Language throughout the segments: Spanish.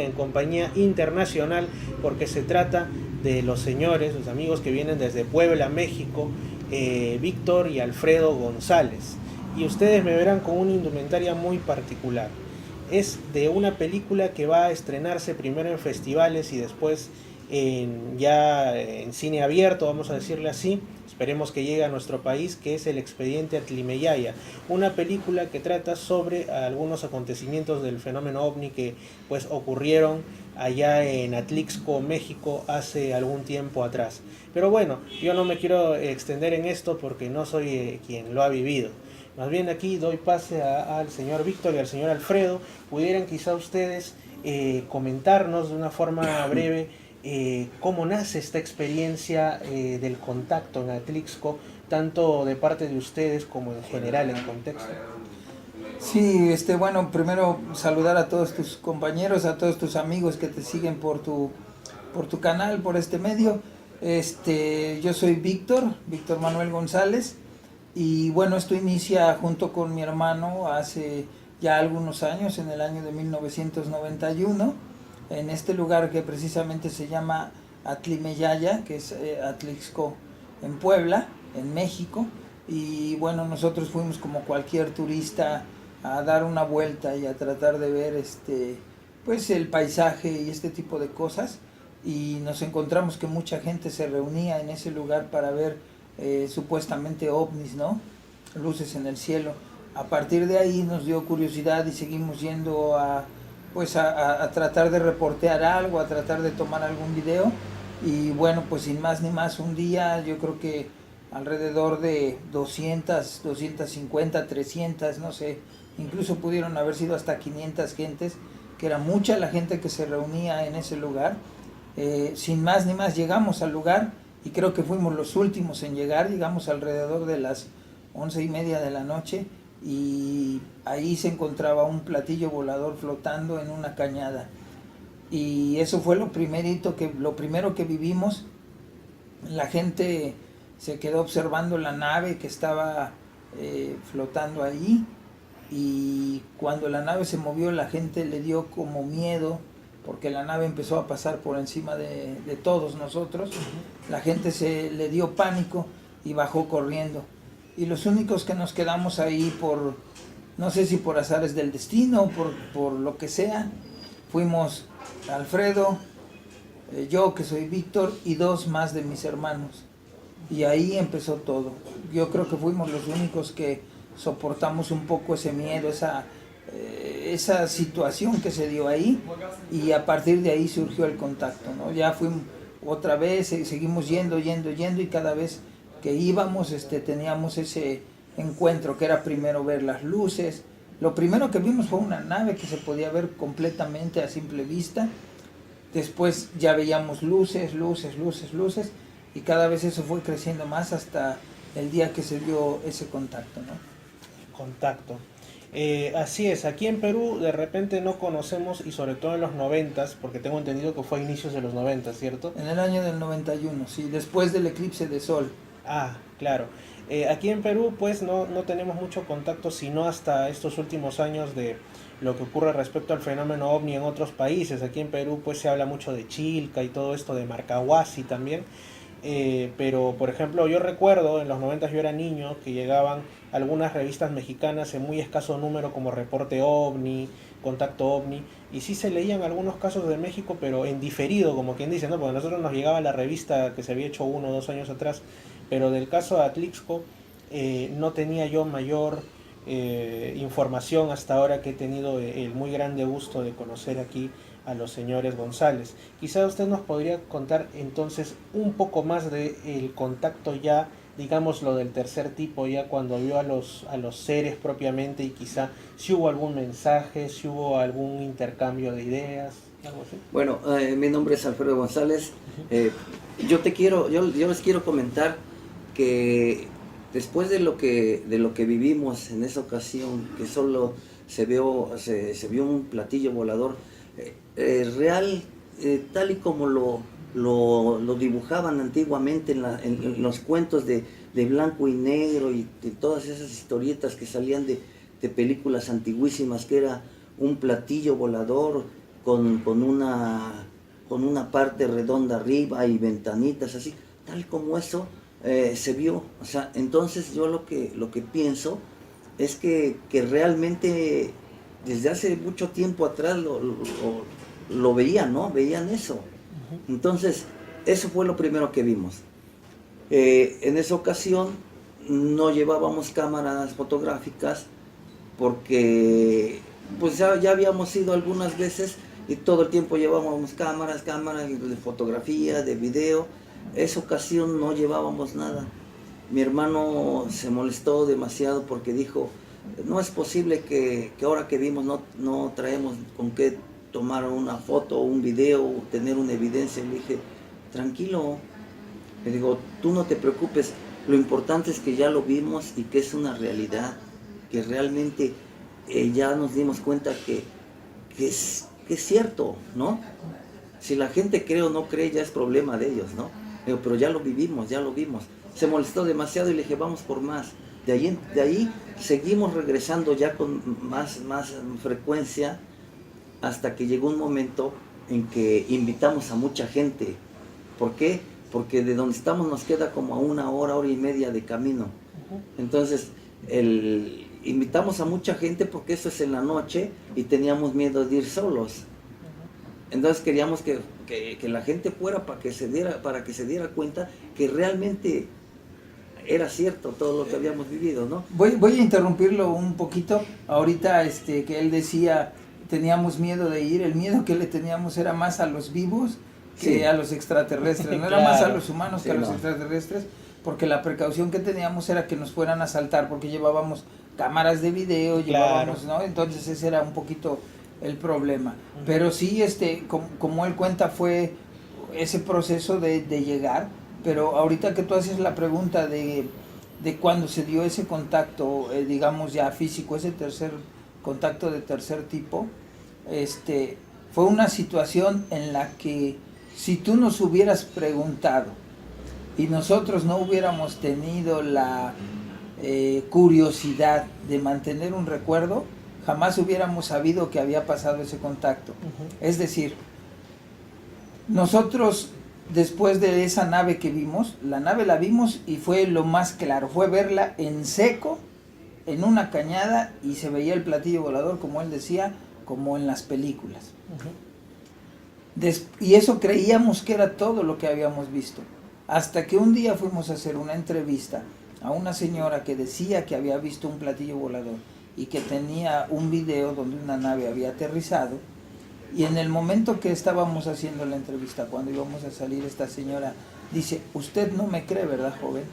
en compañía internacional, porque se trata de los señores, los amigos que vienen desde Puebla, México, Víctor y Alfredo González. Y ustedes me verán con una indumentaria muy particular. Es de una película que va a estrenarse primero en festivales y después ya en cine abierto, vamos a decirle así. Esperemos que llegue a nuestro país, que es El Expediente Atlimeyaya, una película que trata sobre algunos acontecimientos del fenómeno ovni que pues ocurrieron allá en Atlixco, México, hace algún tiempo atrás. Pero bueno, yo no me quiero extender en esto porque no soy quien lo ha vivido. Más bien aquí doy pase al señor Víctor y al señor Alfredo. Pudieran quizá ustedes comentarnos de una forma breve cómo nace esta experiencia del contacto en Atlixco, tanto de parte de ustedes como en general en contexto. Sí, bueno, primero saludar a todos tus compañeros, a todos tus amigos que te siguen por tu canal, por este medio. Yo soy Víctor Manuel González, y bueno, esto inicia junto con mi hermano hace ya algunos años, en el año de 1991, en este lugar que precisamente se llama Atlimeyaya, que es Atlixco en Puebla, en México. Y bueno, nosotros fuimos como cualquier turista a dar una vuelta y a tratar de ver pues el paisaje y este tipo de cosas, y nos encontramos que mucha gente se reunía en ese lugar para ver supuestamente ovnis, ¿no? Luces en el cielo. A partir de ahí nos dio curiosidad y seguimos yendo pues a tratar de reportear algo, a tratar de tomar algún video. Y bueno, pues sin más ni más, un día yo creo que alrededor de 200, 250, 300, no sé, incluso pudieron haber sido hasta 500 gentes, que era mucha la gente que se reunía en ese lugar. Sin más ni más llegamos al lugar, y creo que fuimos los últimos en llegar. Llegamos alrededor de las 11:30 de la noche, y ahí se encontraba un platillo volador flotando en una cañada. Y eso fue lo primero que vivimos. La gente se quedó observando la nave que estaba flotando ahí, y cuando la nave se movió, la gente le dio como miedo, porque la nave empezó a pasar por encima de todos nosotros. La gente le dio pánico y bajó corriendo. Y los únicos que nos quedamos ahí, no sé si por azares del destino o por lo que sea, fuimos Alfredo, yo que soy Víctor, y dos más de mis hermanos. Y ahí empezó todo. Yo creo que fuimos los únicos que soportamos un poco ese miedo, esa situación que se dio ahí, y a partir de ahí surgió el contacto, ¿no? Ya fuimos otra vez, seguimos yendo, y cada vez que íbamos teníamos ese encuentro, que era primero ver las luces. Lo primero que vimos fue una nave que se podía ver completamente a simple vista. Después ya veíamos luces, y cada vez eso fue creciendo más hasta el día que se dio ese contacto, ¿no? Contacto. Así es, aquí en Perú de repente no conocemos, y sobre todo en los 90s, porque tengo entendido que fue a inicios de los 90, ¿cierto? En el año del 91, sí, después del eclipse de sol. Ah, claro. Aquí en Perú pues no tenemos mucho contacto sino hasta estos últimos años de lo que ocurre respecto al fenómeno ovni en otros países. Aquí en Perú pues se habla mucho de Chilca y todo esto, de Marcahuasi también. Pero por ejemplo yo recuerdo en los 90, yo era niño, que llegaban algunas revistas mexicanas en muy escaso número, como Reporte OVNI, Contacto OVNI, y sí se leían algunos casos de México, pero en diferido, como quien dice, ¿no? Porque a nosotros nos llegaba la revista que se había hecho 1 o 2 años atrás, pero del caso de Atlixco no tenía yo mayor información hasta ahora, que he tenido el muy grande gusto de conocer aquí a los señores González. Quizá usted nos podría contar entonces un poco más del contacto ya, digamos lo del tercer tipo, ya cuando vio a los seres propiamente, y quizá si hubo algún mensaje, si hubo algún intercambio de ideas, algo así. Bueno, mi nombre es Alfredo González. Yo les quiero comentar que después de lo que vivimos en esa ocasión, que solo se vio un platillo volador real, tal y como lo dibujaban antiguamente en los cuentos de blanco y negro, y de todas esas historietas que salían de películas antiguísimas, que era un platillo volador con una parte redonda arriba y ventanitas así, tal como eso se vio. O sea, entonces yo lo que pienso es que realmente desde hace mucho tiempo atrás lo veían, ¿no? Veían eso. Entonces, eso fue lo primero que vimos. En esa ocasión no llevábamos cámaras fotográficas porque pues ya habíamos ido algunas veces y todo el tiempo llevábamos cámaras de fotografía, de video. Esa ocasión no llevábamos nada. Mi hermano se molestó demasiado porque dijo, no es posible que ahora que vimos no traemos con qué tomar una foto o un video o tener una evidencia. Le dije, tranquilo, le digo, tú no te preocupes, lo importante es que ya lo vimos y que es una realidad, que realmente ya nos dimos cuenta que es cierto, ¿no? Si la gente cree o no cree ya es problema de ellos, ¿no? Digo, pero ya lo vivimos, ya lo vimos. Se molestó demasiado y le dije, vamos por más. De ahí seguimos regresando ya con más frecuencia hasta que llegó un momento en que invitamos a mucha gente. ¿Por qué? Porque de donde estamos nos queda como a 1 hora, 1 hora y media de camino. Entonces, invitamos a mucha gente porque eso es en la noche y teníamos miedo de ir solos. Entonces queríamos que la gente fuera para que se diera cuenta que realmente era cierto todo lo que habíamos vivido, ¿no? Voy a interrumpirlo un poquito. Ahorita que él decía, teníamos miedo de ir, el miedo que le teníamos era más a los vivos que a los extraterrestres, no era más a los humanos que a los extraterrestres, porque la precaución que teníamos era que nos fueran a asaltar, porque llevábamos cámaras de video, llevábamos, ¿no? Entonces ese era un poquito el problema. Pero sí, como él cuenta, fue ese proceso de llegar. Pero ahorita que tú haces la pregunta de cuando se dio ese contacto, digamos ya físico, ese contacto de tercer tipo, fue una situación en la que si tú nos hubieras preguntado y nosotros no hubiéramos tenido la curiosidad de mantener un recuerdo, jamás hubiéramos sabido que había pasado ese contacto. Es decir, nosotros, después de esa nave que vimos, la nave la vimos y fue lo más claro, fue verla en seco, en una cañada, y se veía el platillo volador, como él decía, como en las películas. Y eso creíamos que era todo lo que habíamos visto, hasta que un día fuimos a hacer una entrevista a una señora que decía que había visto un platillo volador y que tenía un video donde una nave había aterrizado. Y en el momento que estábamos haciendo la entrevista, cuando íbamos a salir, esta señora dice, usted no me cree, ¿verdad, joven?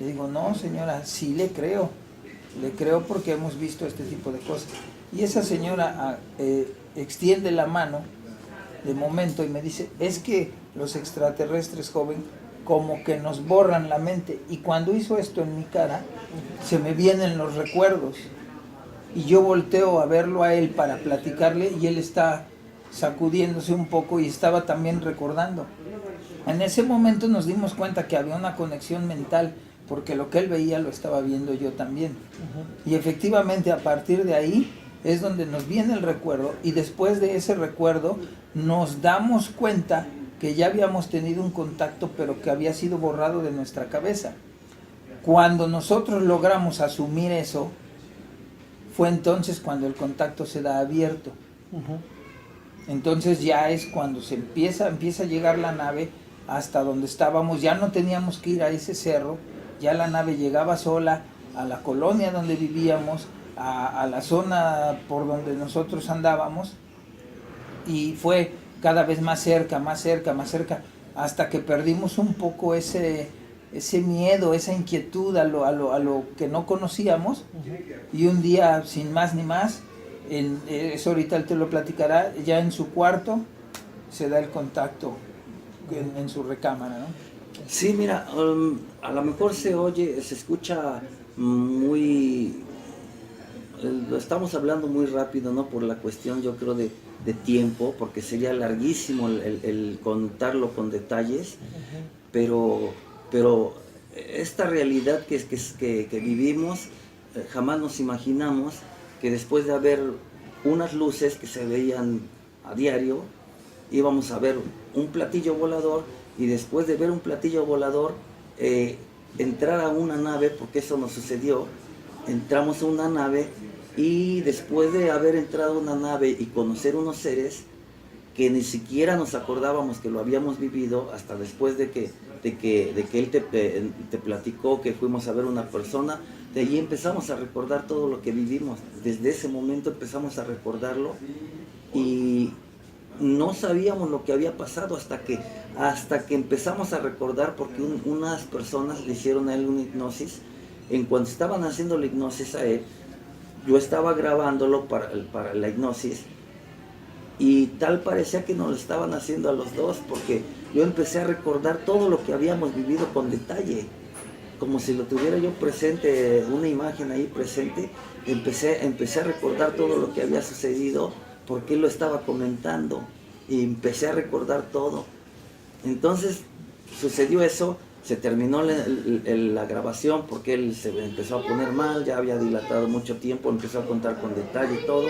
Le digo, no, señora, sí le creo porque hemos visto este tipo de cosas. Y esa señora extiende la mano de momento y me dice, es que los extraterrestres, joven, como que nos borran la mente. Y cuando hizo esto en mi cara, se me vienen los recuerdos. Y yo volteo a verlo a él para platicarle y él está sacudiéndose un poco y estaba también recordando. En ese momento nos dimos cuenta que había una conexión mental, porque lo que él veía lo estaba viendo yo también. Y efectivamente a partir de ahí es donde nos viene el recuerdo, y después de ese recuerdo nos damos cuenta que ya habíamos tenido un contacto, pero que había sido borrado de nuestra cabeza. Cuando nosotros logramos asumir eso, fue entonces cuando el contacto se da abierto. Entonces ya es cuando se empieza a llegar la nave hasta donde estábamos. Ya no teníamos que ir a ese cerro, ya la nave llegaba sola a la colonia donde vivíamos, a la zona por donde nosotros andábamos, y fue cada vez más cerca, hasta que perdimos un poco ese miedo, esa inquietud a lo que no conocíamos. Y un día, sin más ni más, eso ahorita él te lo platicará, ya en su cuarto se da el contacto en su recámara, ¿no? Sí, mira, a lo mejor se escucha muy... Lo estamos hablando muy rápido, ¿no? Por la cuestión, yo creo, de tiempo, porque sería larguísimo el contarlo con detalles, pero esta realidad que vivimos, jamás nos imaginamos que después de haber unas luces que se veían a diario, íbamos a ver un platillo volador y después de ver un platillo volador, entrar a una nave, porque eso nos sucedió, entramos a una nave y después de haber entrado a una nave y conocer unos seres que ni siquiera nos acordábamos que lo habíamos vivido hasta después de que él te platicó que fuimos a ver una persona, de allí empezamos a recordar todo lo que vivimos. Desde ese momento empezamos a recordarlo y no sabíamos lo que había pasado hasta que empezamos a recordar, porque unas personas le hicieron a él una hipnosis. En cuanto estaban haciendo la hipnosis a él, yo estaba grabándolo para la hipnosis y tal parecía que nos lo estaban haciendo a los dos, porque yo empecé a recordar todo lo que habíamos vivido con detalle, como si lo tuviera yo presente, una imagen ahí presente. Empecé a recordar todo lo que había sucedido, porque él lo estaba comentando, y empecé a recordar todo. Entonces sucedió eso, se terminó la grabación porque él se empezó a poner mal, ya había dilatado mucho tiempo, empezó a contar con detalle todo,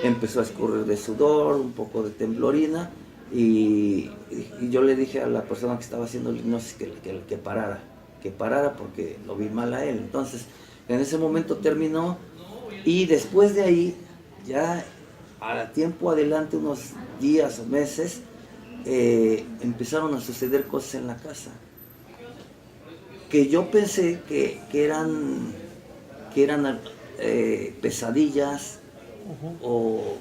empezó a escurrir de sudor, un poco de temblorina, y yo le dije a la persona que estaba haciendo la hipnosis que parara porque lo vi mal a él. Entonces en ese momento terminó, y después de ahí, ya a tiempo adelante, unos días o meses, empezaron a suceder cosas en la casa que yo pensé que eran pesadillas, o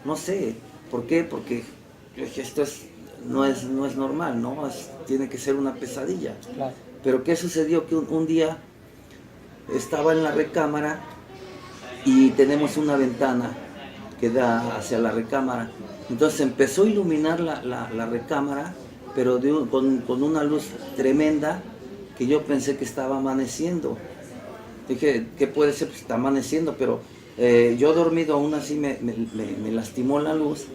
no sé. ¿Por qué? Porque yo dije, esto no es normal, ¿no? Tiene que ser una pesadilla. Claro. Pero ¿qué sucedió? Que un día estaba en la recámara y tenemos una ventana que da hacia la recámara. Entonces empezó a iluminar la recámara, pero con una luz tremenda, que yo pensé que estaba amaneciendo. Dije, ¿qué puede ser? Pues está amaneciendo, pero yo dormido aún así me lastimó la luz.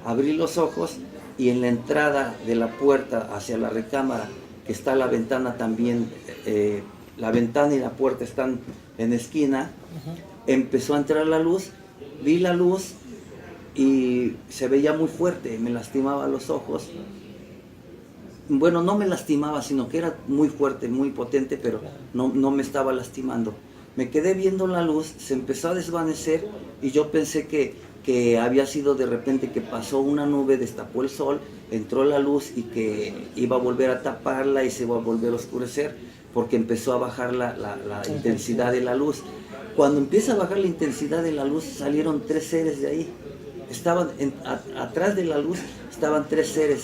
Abrí los ojos y en la entrada de la puerta hacia la recámara, que está la ventana también, la ventana y la puerta están en esquina, empezó a entrar la luz, vi la luz y se veía muy fuerte, me lastimaba los ojos. Bueno, no me lastimaba, sino que era muy fuerte, muy potente, pero no me estaba lastimando. Me quedé viendo la luz, se empezó a desvanecer y yo pensé que había sido de repente que pasó una nube, destapó el sol, entró la luz y que iba a volver a taparla y se iba a volver a oscurecer, porque empezó a bajar la intensidad de la luz. Cuando empieza a bajar la intensidad de la luz, salieron 3 seres de ahí. Estaban atrás de la luz, estaban 3 seres,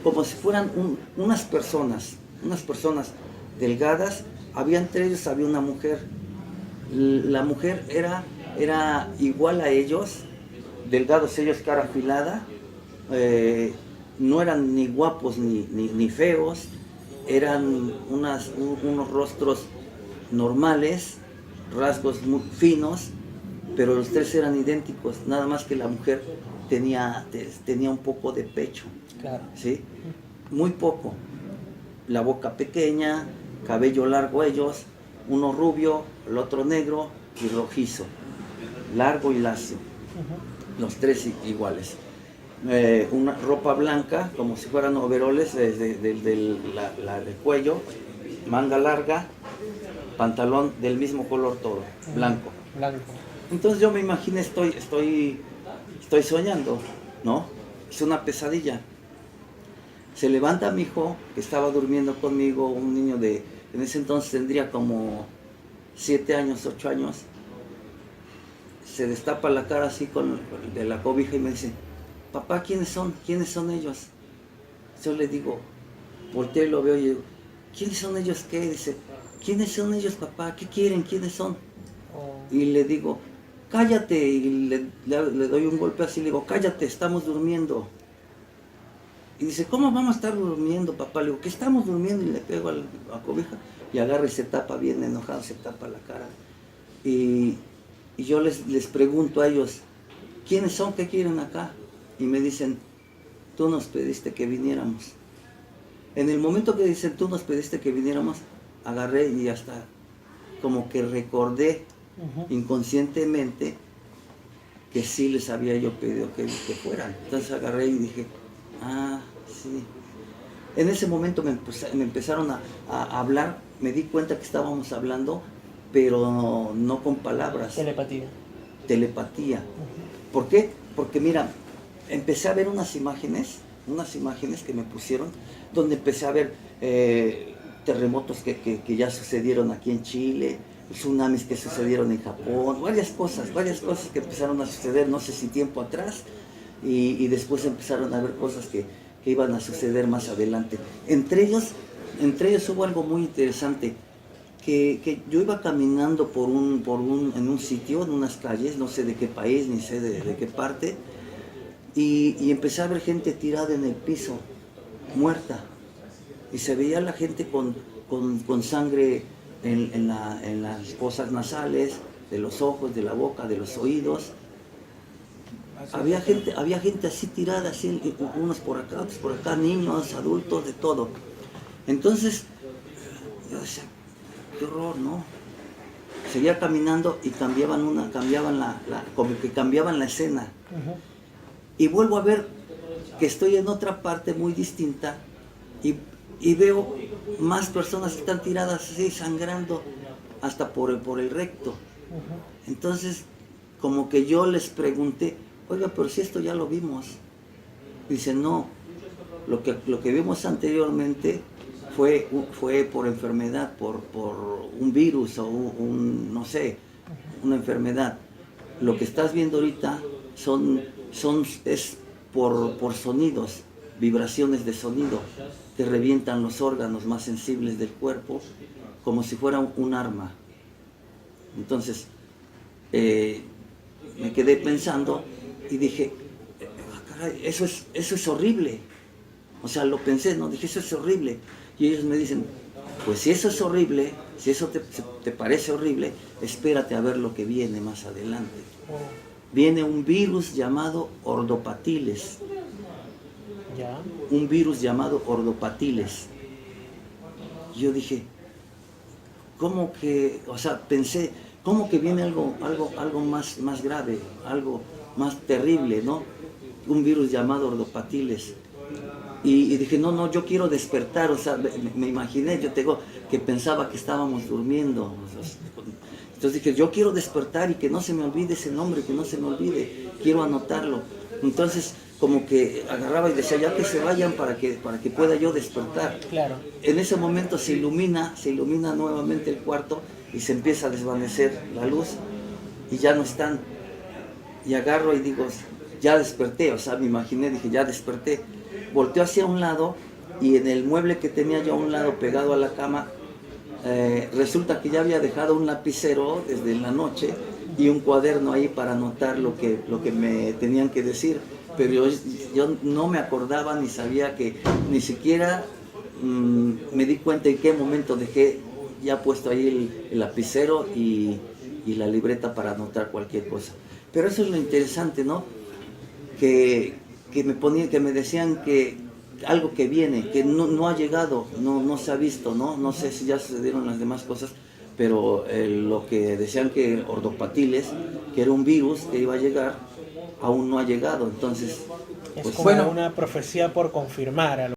como si fueran unas personas delgadas. Había entre ellos, había una mujer. La mujer era igual a ellos, delgados ellos, cara afilada, no eran ni guapos ni feos, eran unos rostros normales, rasgos muy finos, pero los 3 eran idénticos, nada más que la mujer tenía un poco de pecho. Claro. ¿Sí? Muy poco. La boca pequeña, cabello largo ellos, uno rubio, el otro negro y rojizo, largo y lacio. Los 3 iguales. Una ropa blanca, como si fueran overoles desde del cuello, manga larga, pantalón del mismo color todo, blanco. Entonces yo me imaginé, estoy soñando, ¿no? Es una pesadilla. Se levanta mi hijo, que estaba durmiendo conmigo, un niño en ese entonces tendría como 7 años, 8 años. Se destapa la cara así de la cobija y me dice, papá, ¿quiénes son? ¿Quiénes son ellos? Yo le digo, volteo y lo veo y digo, ¿quiénes son ellos qué? Dice, ¿quiénes son ellos, papá? ¿Qué quieren? ¿Quiénes son? Y le digo, cállate, y le doy un golpe así, le digo, cállate, estamos durmiendo. Y dice, ¿cómo vamos a estar durmiendo, papá? Le digo, ¿qué estamos durmiendo? Y le pego a la cobija y agarra y se tapa, bien enojado, se tapa la cara. Y yo les pregunto a ellos, ¿quiénes son? ¿Qué quieren acá? Y me dicen, tú nos pediste que viniéramos. En el momento que dicen, tú nos pediste que viniéramos, agarré y hasta como que recordé inconscientemente que sí les había yo pedido que fueran. Entonces agarré y dije, ah, sí. En ese momento me empezaron a hablar, me di cuenta que estábamos hablando, pero no con palabras. Telepatía. Telepatía. ¿Por qué? Porque mira, empecé a ver unas imágenes que me pusieron, donde empecé a ver terremotos que ya sucedieron aquí en Chile, tsunamis que sucedieron en Japón, varias cosas que empezaron a suceder, no sé si tiempo atrás, y después empezaron a ver cosas que iban a suceder más adelante. Entre ellos hubo algo muy interesante, que yo iba caminando en un sitio, en unas calles, no sé de qué país, ni sé de qué parte, y empecé a ver gente tirada en el piso, muerta, y se veía la gente con sangre en las fosas nasales, de los ojos, de la boca, de los oídos. Había gente así tirada, así, unos por acá, otros por acá, niños, adultos, de todo. Entonces, yo decía, qué horror, ¿no? Seguía caminando y cambiaban como que cambiaban la escena. Y vuelvo a ver que estoy en otra parte muy distinta y veo más personas que están tiradas así, sangrando hasta por el recto. Entonces, como que yo les pregunté, oiga, pero si esto ya lo vimos. Dice, no, lo que vimos anteriormente fue por enfermedad, por un virus o no sé, una enfermedad. Lo que estás viendo ahorita es por sonidos, vibraciones de sonido que revientan los órganos más sensibles del cuerpo como si fuera un arma. Entonces, me quedé pensando y dije, caray, eso es horrible. O sea, lo pensé, no, dije, eso es horrible. Y ellos me dicen, pues si eso es horrible, si eso te parece horrible, espérate a ver lo que viene más adelante. Viene un virus llamado ordopatiles. ¿Ya? Un virus llamado ordopatiles. Yo dije, ¿cómo que, o sea, pensé, ¿cómo que viene algo más grave, algo más terrible, ¿no? Un virus llamado ordopatiles. Y dije, no, yo quiero despertar, o sea, me imaginé, que pensaba que estábamos durmiendo. Entonces dije, yo quiero despertar y que no se me olvide ese nombre, que no se me olvide, quiero anotarlo. Entonces, como que agarraba y decía, ya que se vayan para que pueda yo despertar. Claro. En ese momento se ilumina nuevamente el cuarto y se empieza a desvanecer la luz y ya no están. Y agarro y digo, ya desperté, o sea, me imaginé, dije, ya desperté. Volteo hacia un lado y en el mueble que tenía yo a un lado pegado a la cama, resulta que ya había dejado un lapicero desde la noche y un cuaderno ahí para anotar lo que me tenían que decir. Pero yo no me acordaba ni sabía que, ni siquiera me di cuenta en qué momento dejé ya puesto ahí el lapicero y la libreta para anotar cualquier cosa. Pero eso es lo interesante, ¿no? Que me decían que algo que viene, que no ha llegado, no se ha visto, ¿no? No sé si ya sucedieron las demás cosas, pero lo que decían que ordopatiles, que era un virus que iba a llegar, aún no ha llegado. Entonces, Es pues, como una profecía por confirmar.